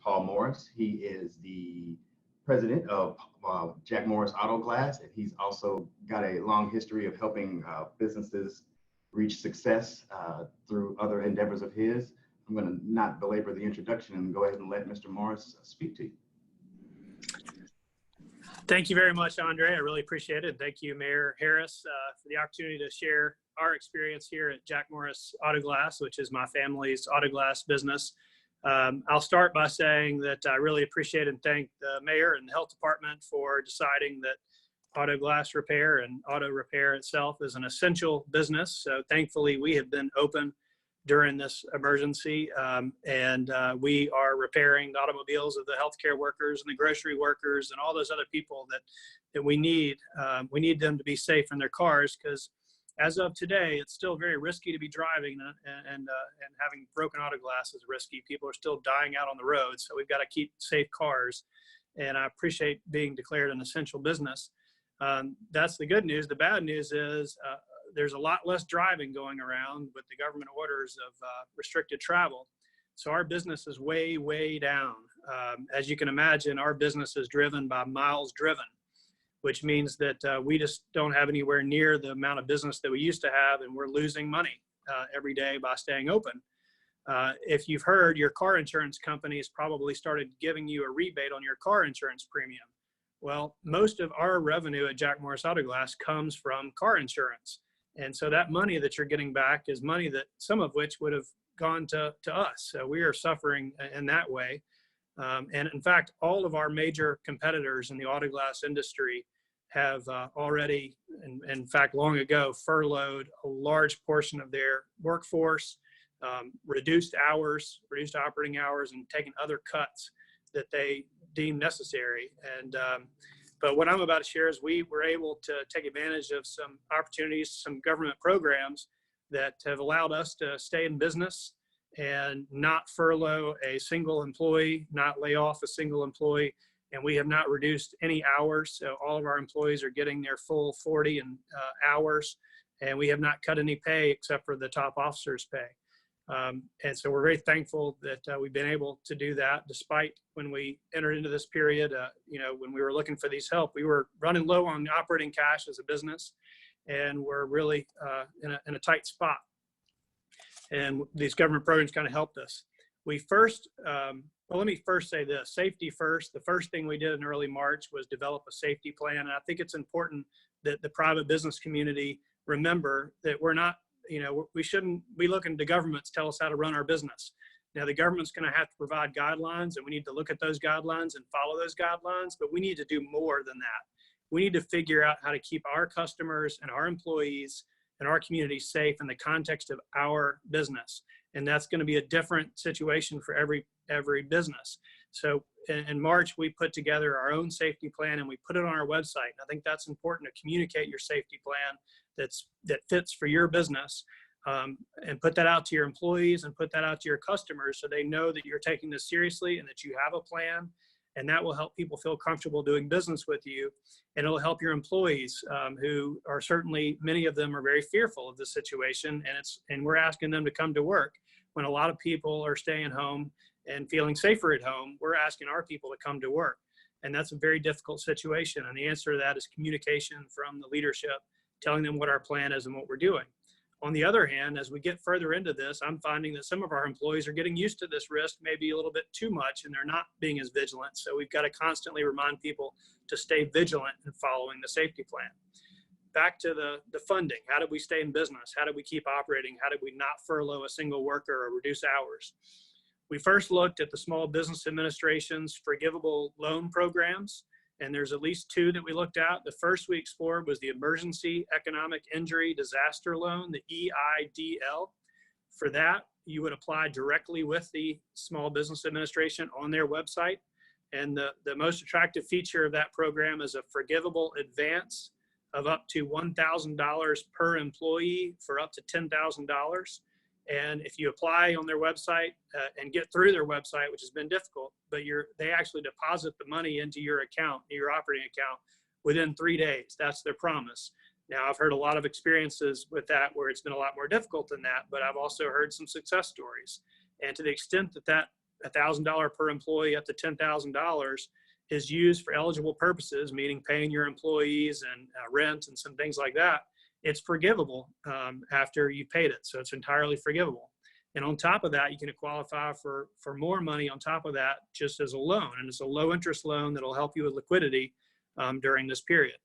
Paul Morris. He is the president of Jack Morris Auto Glass, and he's also got a long history of helping businesses reach success through other endeavors of his. I'm going to not belabor the introduction and go ahead and let Mr. Morris speak to you. Thank you very much, Andre. I really appreciate it. Thank you, Mayor Harris, for the opportunity to share our experience here at Jack Morris Auto Glass, which is my family's auto glass business. I'll start by saying that I really appreciate and thank the mayor and the health department for deciding that auto glass repair and auto repair itself is an essential business. So thankfully, we have been open during this emergency, and we are repairing the automobiles of the healthcare workers and the grocery workers and all those other people that we need. We need them to be safe in their cars, because as of today, it's still very risky to be driving, and having broken auto glass is risky. People are still dying out on the road, so we've got to keep safe cars. And I appreciate being declared an essential business. That's the good news. The bad news is there's a lot less driving going around with the government orders of restricted travel. So our business is way, way down. As you can imagine, our business is driven by miles driven, which means that we just don't have anywhere near the amount of business that we used to have, and we're losing money every day by staying open. If you've heard, your car insurance companies probably started giving you a rebate on your car insurance premium. Well, most of our revenue at Jack Morris Auto Glass comes from car insurance. And so that money that you're getting back is money that some of which would have gone to us. So we are suffering in that way. And in fact, all of our major competitors in the auto glass industry have already, in fact, long ago, furloughed a large portion of their workforce, reduced hours, reduced operating hours, and taken other cuts that they deem necessary. And but what I'm about to share is we were able to take advantage of some opportunities, some government programs that have allowed us to stay in business and not furlough a single employee, not lay off a single employee. And we have not reduced any hours. So all of our employees are getting their full 40 hours, and we have not cut any pay except for the top officers' pay. And so we're very thankful that we've been able to do that, despite when we entered into this period, when we were looking for these help, we were running low on operating cash as a business, and we're really in a tight spot. And these government programs kind of helped us. We first, well, let me first say this, safety first. The first thing we did in early March was develop a safety plan. And I think it's important that the private business community remember that we're not, we shouldn't be looking to governments tell us how to run our business. Now, the government's going to have to provide guidelines, and we need to look at those guidelines and follow those guidelines, but we need to do more than that. We need to figure out how to keep our customers and our employees and our community safe in the context of our business. And that's going to be a different situation for every business. So in March, we put together our own safety plan, and we put it on our website. And I think that's important, to communicate your safety plan that fits for your business, and put that out to your employees and put that out to your customers, so they know that you're taking this seriously and that you have a plan. And that will help people feel comfortable doing business with you. And it'll help your employees, who are certainly, many of them are very fearful of this situation. And we're asking them to come to work when a lot of people are staying home and feeling safer at home. We're asking our people to come to work. And that's a very difficult situation. And the answer to that is communication from the leadership, telling them what our plan is and what we're doing. On the other hand, as we get further into this, I'm finding that some of our employees are getting used to this risk, maybe a little bit too much, and they're not being as vigilant. So we've got to constantly remind people to stay vigilant in following the safety plan. Back to the funding. How did we stay in business? How did we keep operating? How did we not furlough a single worker or reduce hours? We first looked at the Small Business Administration's forgivable loan programs. And there's at least two that we looked at. The first we explored was the Emergency Economic Injury Disaster Loan, the EIDL. For that, you would apply directly with the Small Business Administration on their website. And the most attractive feature of that program is a forgivable advance of up to $1,000 per employee for up to $10,000. And if you apply on their website and get through their website, which has been difficult, but they actually deposit the money into your account, your operating account, within 3 days. That's their promise. Now, I've heard a lot of experiences with that where it's been a lot more difficult than that, but I've also heard some success stories. And to the extent that that $1,000 per employee up to $10,000 is used for eligible purposes, meaning paying your employees and rent and some things like that, it's forgivable after you paid it. So it's entirely forgivable. And on top of that, you can qualify for more money on top of that just as a loan. And it's a low interest loan that'll help you with liquidity during this period.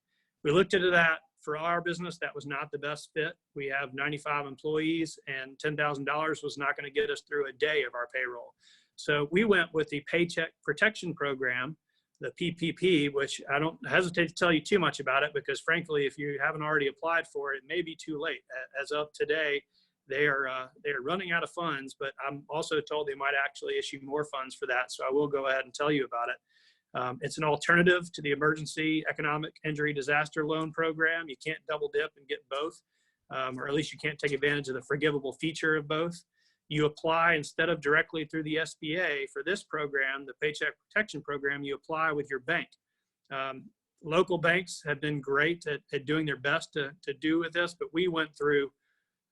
We looked into that. For our business, that was not the best fit. We have 95 employees, and $10,000 was not going to get us through a day of our payroll. So we went with the Paycheck Protection Program, the PPP, which I don't hesitate to tell you too much about it, because frankly, if you haven't already applied for it, it may be too late. As of today, they are running out of funds, but I'm also told they might actually issue more funds for that. So I will go ahead and tell you about it. It's an alternative to the Emergency Economic Injury Disaster Loan Program. You can't double dip and get both, or at least you can't take advantage of the forgivable feature of both. You apply, instead of directly through the SBA for this program, the Paycheck Protection Program, you apply with your bank. Local banks have been great at doing their best to do with this, but we went through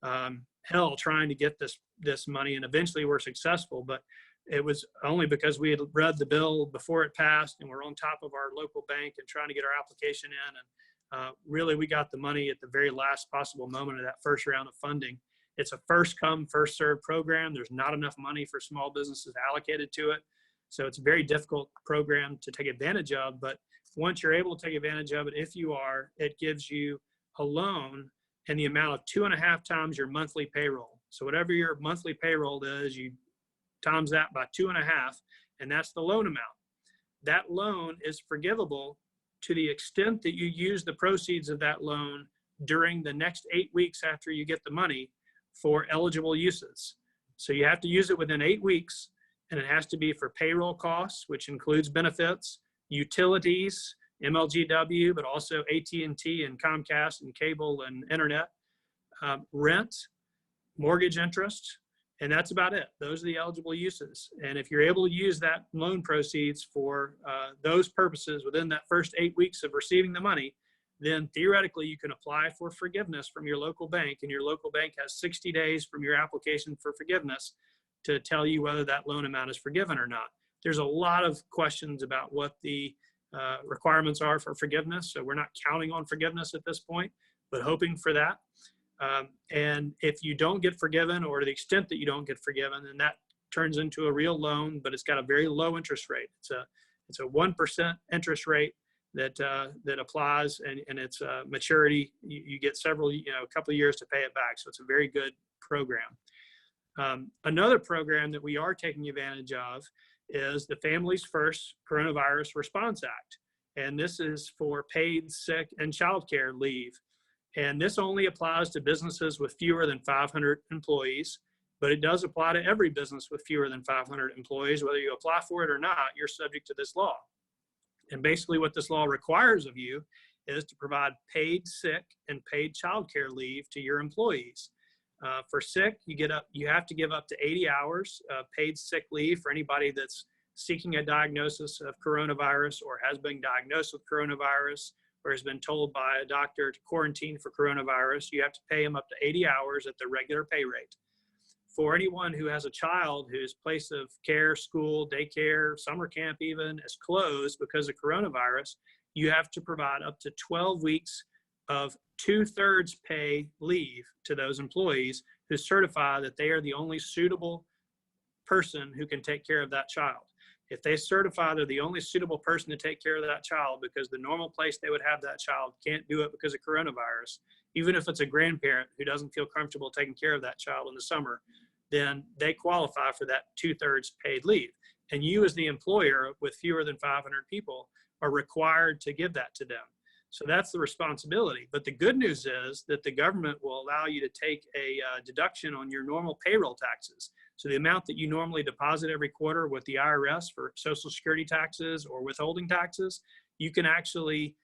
hell trying to get this money, and eventually we're successful. But it was only because we had read the bill before it passed, and we're on top of our local bank and trying to get our application in. And really, we got the money at the very last possible moment of that first round of funding. It's a first come, first served program. There's not enough money for small businesses allocated to it. So it's a very difficult program to take advantage of. But once you're able to take advantage of it, if you are, it gives you a loan in the amount of 2.5 times your monthly payroll. So whatever your monthly payroll is, you times that by 2.5, and that's the loan amount. That loan is forgivable to the extent that you use the proceeds of that loan during the next 8 weeks after you get the money for eligible uses. So you have to use it within 8 weeks, and it has to be for payroll costs, which includes benefits, utilities, MLGW, but also AT&T and Comcast and cable and internet, rent, mortgage interest, and that's about it. Those are the eligible uses. And if you're able to use that loan proceeds for those purposes within that first 8 weeks of receiving the money, then theoretically you can apply for forgiveness from your local bank, and your local bank has 60 days from your application for forgiveness to tell you whether that loan amount is forgiven or not. There's a lot of questions about what the requirements are for forgiveness. So we're not counting on forgiveness at this point, but hoping for that. And if you don't get forgiven, or to the extent that you don't get forgiven, then that turns into a real loan, but it's got a very low interest rate. It's a 1% interest rate that applies, and it's maturity. You get several, a couple of years to pay it back. So it's a very good program. Another program that we are taking advantage of is the Families First Coronavirus Response Act. And this is for paid sick and childcare leave. And this only applies to businesses with fewer than 500 employees, but it does apply to every business with fewer than 500 employees. Whether you apply for it or not, you're subject to this law. And basically what this law requires of you is to provide paid sick and paid childcare leave to your employees. For sick, you have to give up to 80 hours of paid sick leave for anybody that's seeking a diagnosis of coronavirus, or has been diagnosed with coronavirus, or has been told by a doctor to quarantine for coronavirus. You have to pay them up to 80 hours at the regular pay rate. For anyone who has a child whose place of care, school, daycare, summer camp even, is closed because of coronavirus, you have to provide up to 12 weeks of 2/3 pay leave to those employees who certify that they are the only suitable person who can take care of that child. If they certify they're the only suitable person to take care of that child because the normal place they would have that child can't do it because of coronavirus, even if it's a grandparent who doesn't feel comfortable taking care of that child in the summer, then they qualify for that 2/3 paid leave. And you, as the employer with fewer than 500 people, are required to give that to them. So that's the responsibility. But the good news is that the government will allow you to take a deduction on your normal payroll taxes. So the amount that you normally deposit every quarter with the IRS for Social Security taxes or withholding taxes, you can actually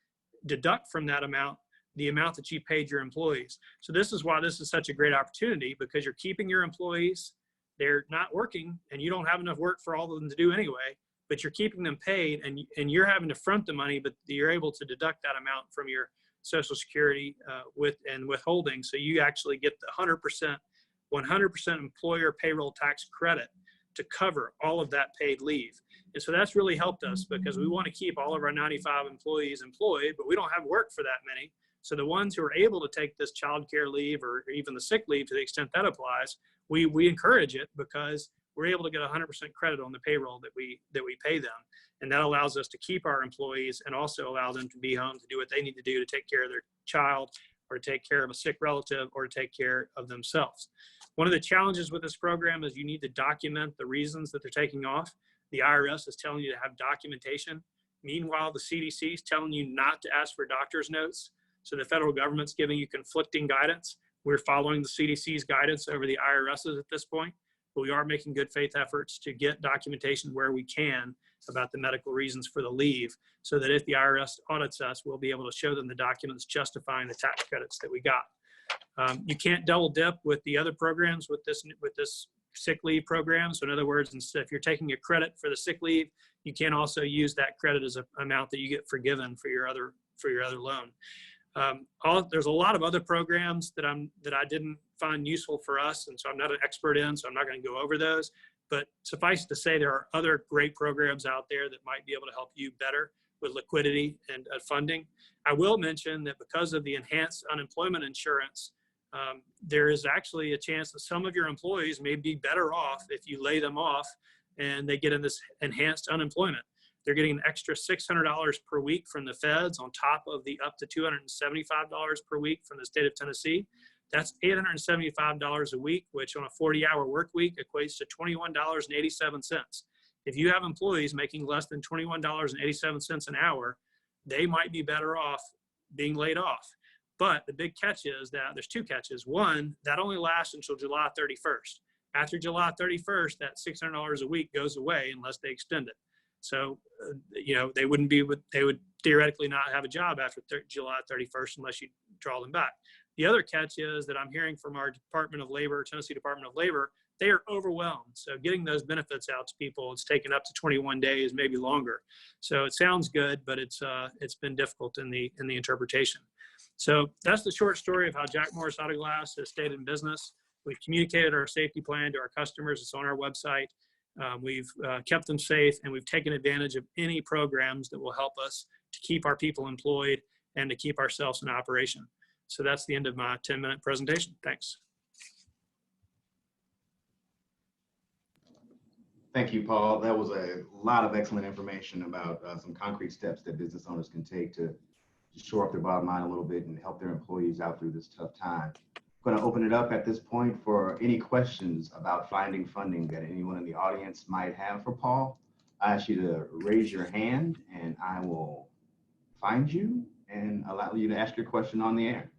deduct from that amount the amount that you paid your employees. So this is why this is such a great opportunity, because you're keeping your employees, they're not working, and you don't have enough work for all of them to do anyway, but you're keeping them paid, and you're having to front the money, but you're able to deduct that amount from your Social Security and withholding. So you actually get the 100% employer payroll tax credit to cover all of that paid leave. And so that's really helped us because we want to keep all of our 95 employees employed, but we don't have work for that many. So the ones who are able to take this child care leave or even the sick leave to the extent that applies, we encourage it because we're able to get 100% credit on the payroll that we pay them. And that allows us to keep our employees and also allow them to be home to do what they need to do to take care of their child or to take care of a sick relative or to take care of themselves. One of the challenges with this program is you need to document the reasons that they're taking off. The IRS is telling you to have documentation. Meanwhile, the CDC is telling you not to ask for doctor's notes. So the federal government's giving you conflicting guidance. We're following the CDC's guidance over the IRS's at this point, but we are making good faith efforts to get documentation where we can about the medical reasons for the leave, so that if the IRS audits us, we'll be able to show them the documents justifying the tax credits that we got. You can't double dip with the other programs with this sick leave program. So in other words, instead, if you're taking a credit for the sick leave, you can also use that credit as an amount that you get forgiven for your other loan. There's a lot of other programs that I didn't find useful for us, and so I'm not an expert in, so I'm not going to go over those. But suffice to say, there are other great programs out there that might be able to help you better with liquidity and funding. I will mention that because of the enhanced unemployment insurance, there is actually a chance that some of your employees may be better off if you lay them off and they get in this enhanced unemployment. They're getting an extra $600 per week from the feds on top of the up to $275 per week from the state of Tennessee. That's $875 a week, which on a 40-hour work week equates to $21.87. If you have employees making less than $21.87 an hour, they might be better off being laid off. But the big catch is that there's two catches. One, that only lasts until July 31st. After July 31st, that $600 a week goes away unless they extend it. So, they would theoretically not have a job after July 31st unless you draw them back. The other catch is that I'm hearing from our Department of Labor, Tennessee Department of Labor, they are overwhelmed. So getting those benefits out to people, it's taken up to 21 days, maybe longer. So it sounds good, but it's been difficult in the interpretation. So that's the short story of how Jack Morris Auto Glass has stayed in business. We've communicated our safety plan to our customers. It's on our website. We've kept them safe, and we've taken advantage of any programs that will help us to keep our people employed and to keep ourselves in operation. So that's the end of my 10-minute presentation. Thanks. Thank you, Paul. That was a lot of excellent information about some concrete steps that business owners can take to shore up their bottom line a little bit and help their employees out through this tough time. I'm going to open it up at this point for any questions about finding funding that anyone in the audience might have for Paul. I ask you to raise your hand and I will find you and allow you to ask your question on the air.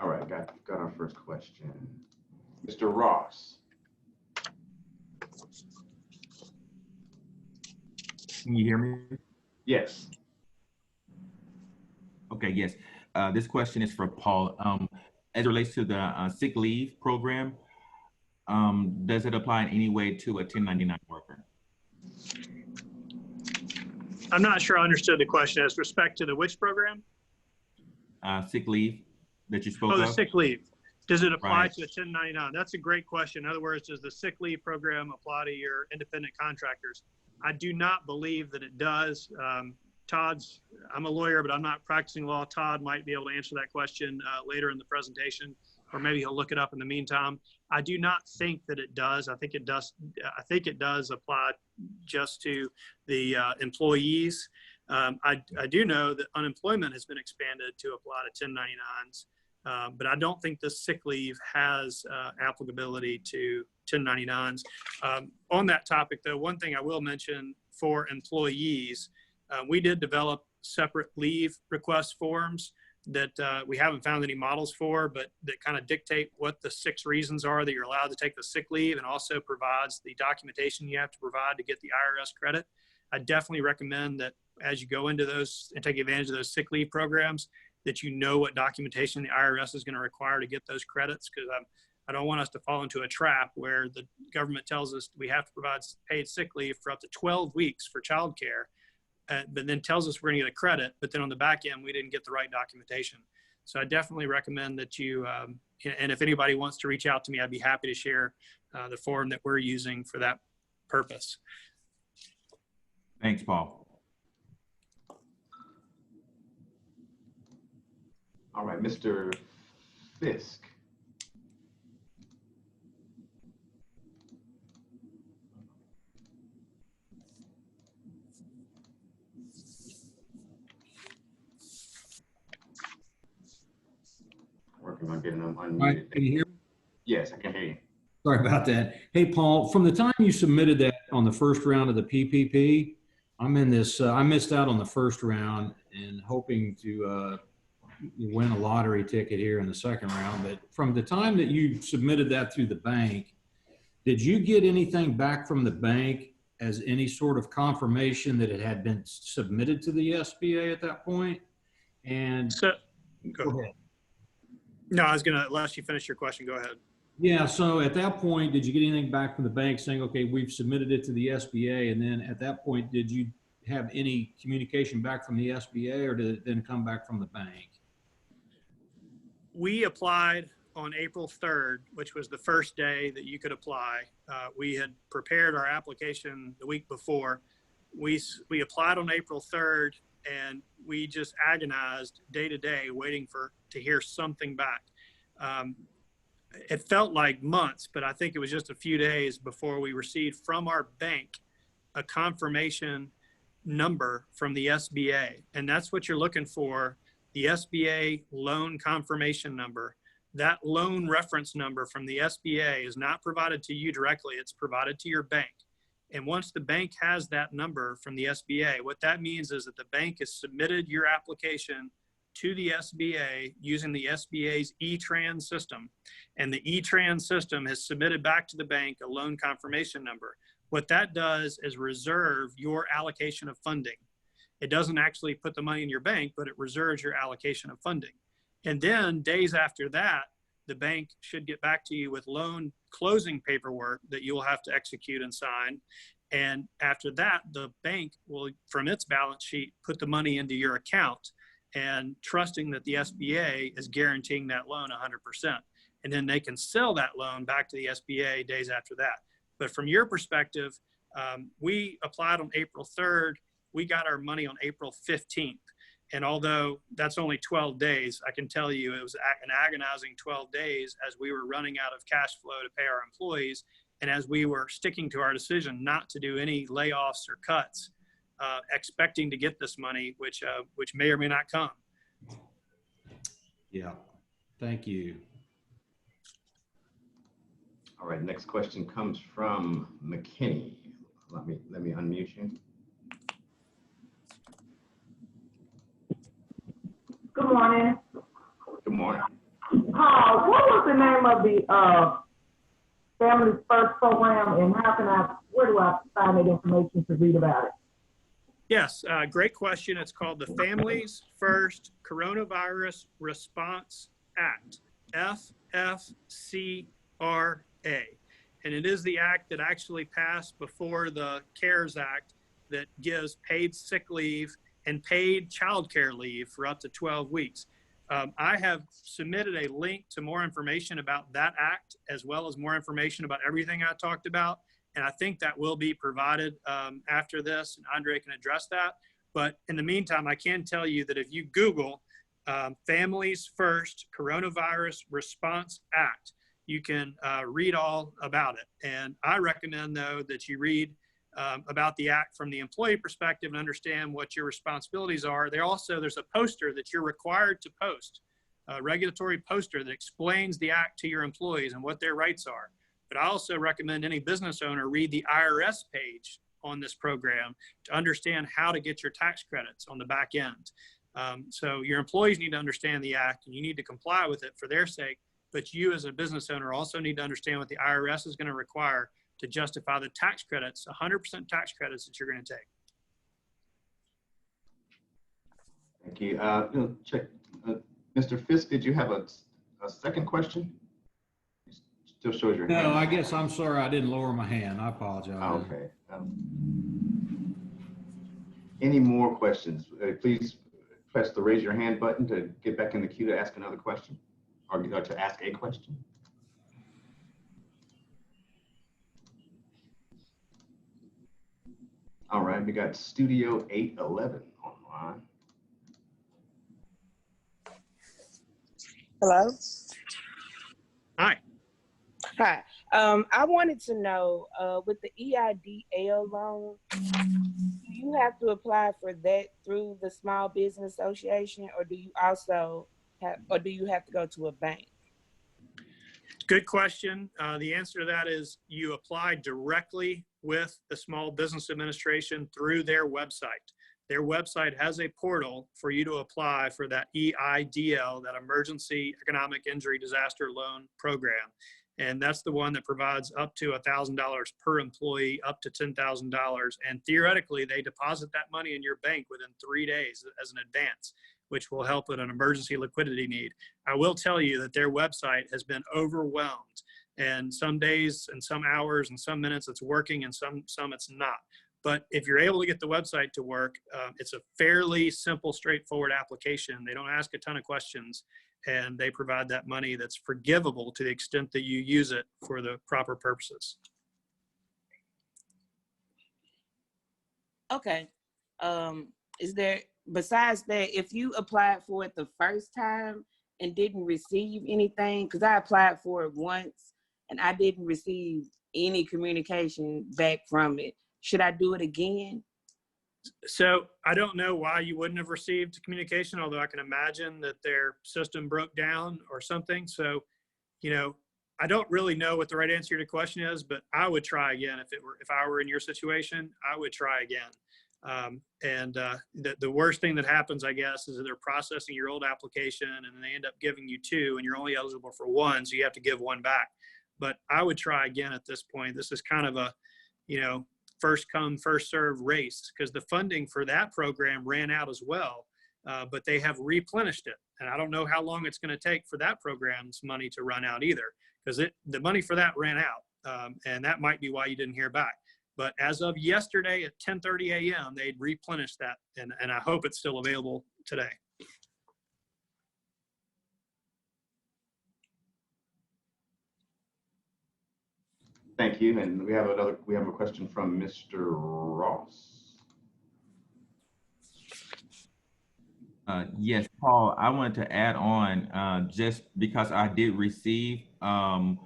All right, got our first question. Mr. Ross. Can you hear me? Yes. Okay, yes. This question is for Paul. As it relates to the sick leave program, does it apply in any way to a 1099 worker? I'm not sure I understood the question. As respect to the which program? Sick leave that you spoke of? Oh, the sick leave. Does it apply Right. to a 1099? That's a great question. In other words, does the sick leave program apply to your independent contractors? I do not believe that it does. I'm a lawyer, but I'm not practicing law. Todd might be able to answer that question later in the presentation, or maybe he'll look it up in the meantime. I do not think that it does. I think it does. I think it does apply just to the employees. I do know that unemployment has been expanded to apply to 1099s, but I don't think the sick leave has applicability to 1099s. On that topic, though, one thing I will mention for employees, we did develop separate leave request forms that we haven't found any models for, but that kind of dictate what the 6 reasons are that you're allowed to take the sick leave, and also provides the documentation you have to provide to get the IRS credit. I definitely recommend that as you go into those and take advantage of those sick leave programs, that you know what documentation the IRS is going to require to get those credits, because I don't want us to fall into a trap where the government tells us we have to provide paid sick leave for up to 12 weeks for childcare, but then tells us we're going to get a credit, but then on the back end, we didn't get the right documentation. So I definitely recommend that you, and if anybody wants to reach out to me, I'd be happy to share the form that we're using for that purpose. Thanks, Paul. All right, Mr. Fisk. Working on getting them unmuted. Right, can you hear me? Yes, I can hear you. Sorry about that. Hey, Paul, from the time you submitted that on the first round of the PPP, I'm in this, I missed out on the first round and hoping to win a lottery ticket here in the second round. But from the time that you submitted that through the bank, did you get anything back from the bank as any sort of confirmation that it had been submitted to the SBA at that point? And So, go ahead. No, I was going to, unless you finish your question, go ahead. Yeah, so at that point, did you get anything back from the bank saying, okay, we've submitted it to the SBA? And then at that point, did you have any communication back from the SBA, or did it then come back from the bank? We applied on April 3rd, which was the first day that you could apply. We had prepared our application the week before. We applied on April 3rd, and we just agonized day to day waiting to hear something back. It felt like months, but I think it was just a few days before we received from our bank a confirmation number from the SBA. And that's what you're looking for, the SBA loan confirmation number. That loan reference number from the SBA is not provided to you directly, it's provided to your bank. And once the bank has that number from the SBA, what that means is that the bank has submitted your application to the SBA using the SBA's E-Trans system. And the E-Trans system has submitted back to the bank a loan confirmation number. What that does is reserve your allocation of funding. It doesn't actually put the money in your bank, but it reserves your allocation of funding. And then days after that, the bank should get back to you with loan closing paperwork that you will have to execute and sign. And after that, the bank will, from its balance sheet, put the money into your account, and trusting that the SBA is guaranteeing that loan 100%. And then they can sell that loan back to the SBA days after that. But from your perspective, we applied on April 3rd. We got our money on April 15th. And although that's only 12 days, I can tell you it was an agonizing 12 days as we were running out of cash flow to pay our employees. And as we were sticking to our decision not to do any layoffs or cuts, expecting to get this money, which may or may not come. Yeah, thank you. All right, next question comes from McKinney. Let me unmute you. Good morning. Good morning. Paul, what was the name of the Family First program, and where do I find that information to read about it? Yes, great question. It's called the Families First Coronavirus Response Act, FFCRA. And it is the act that actually passed before the CARES Act that gives paid sick leave and paid childcare leave for up to 12 weeks. I have submitted a link to more information about that act, as well as more information about everything I talked about. And I think that will be provided after this, and Andre can address that. But in the meantime, I can tell you that if you Google Families First Coronavirus Response Act, you can read all about it. And I recommend, though, that you read about the act from the employee perspective and understand what your responsibilities are. There's a poster that you're required to post, a regulatory poster that explains the act to your employees and what their rights are. But I also recommend any business owner read the IRS page on this program to understand how to get your tax credits on the back end. So your employees need to understand the act, and you need to comply with it for their sake. But you as a business owner also need to understand what the IRS is going to require to justify the tax credits, 100% tax credits that you're going to take. Thank you. Check. Mr. Fisk, did you have a second question? Still shows your hand. No, I guess I'm sorry I didn't lower my hand. I apologize. Okay. Any more questions? Please press the raise your hand button to get back in the queue to ask another question or to ask a question. All right, we got Studio 811 online. Hello. Hi. Hi. I wanted to know, with the EIDL loan, do you have to apply for that through the Small Business Association, or do you also have, or do you have to go to a bank? Good question. The answer to that is you apply directly with the Small Business Administration through their website. Their website has a portal for you to apply for that EIDL, that Emergency Economic Injury Disaster Loan Program. And that's the one that provides up to $1,000 per employee, up to $10,000. And theoretically, they deposit that money in your bank within 3 days as an advance, which will help with an emergency liquidity need. I will tell you that their website has been overwhelmed, and some days and some hours and some minutes it's working and some it's not. But if you're able to get the website to work, it's a fairly simple, straightforward application. They don't ask a ton of questions, and they provide that money that's forgivable to the extent that you use it for the proper purposes. Okay. Is there, besides that, if you applied for it the first time and didn't receive anything, because I applied for it once and I didn't receive any communication back from it, should I do it again? So I don't know why you wouldn't have received communication, although I can imagine that their system broke down or something. So, you know, I don't really know what the right answer to your question is, but I would try again. If I were in your situation, I would try again. The worst thing that happens, I guess, is that they're processing your old application and they end up giving you two and you're only eligible for one. So you have to give one back. But I would try again at this point. This is kind of a, you know, first come, first serve race, because the funding for that program ran out as well, but they have replenished it. And I don't know how long it's going to take for that program's money to run out either, because the money for that ran out. And that might be why you didn't hear back. But as of yesterday at 10:30 a.m., they'd replenished that. And I hope it's still available today. Thank you. And we have a question from Mr. Ross. Yes, Paul, I wanted to add on just because I did receive I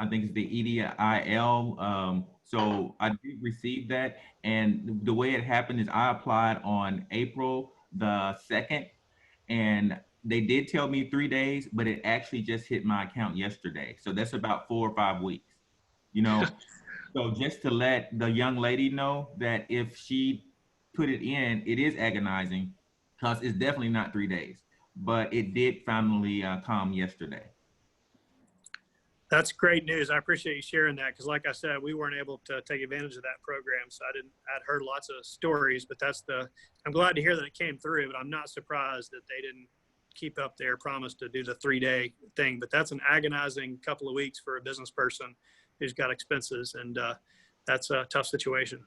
think it's the EDIL. So I did receive that. And the way it happened is I applied on April the 2nd, and they did tell me 3 days, but it actually just hit my account yesterday. So that's about 4 or 5 weeks, you know. So just to let the young lady know that if she put it in, it is agonizing because it's definitely not 3 days, but it did finally come yesterday. That's great news. I appreciate you sharing that, because like I said, we weren't able to take advantage of that program. So I'd heard lots of stories, but I'm glad to hear that it came through, but I'm not surprised that they didn't keep up their promise to do the 3-day thing. But that's an agonizing couple of weeks for a business person who's got expenses, and that's a tough situation.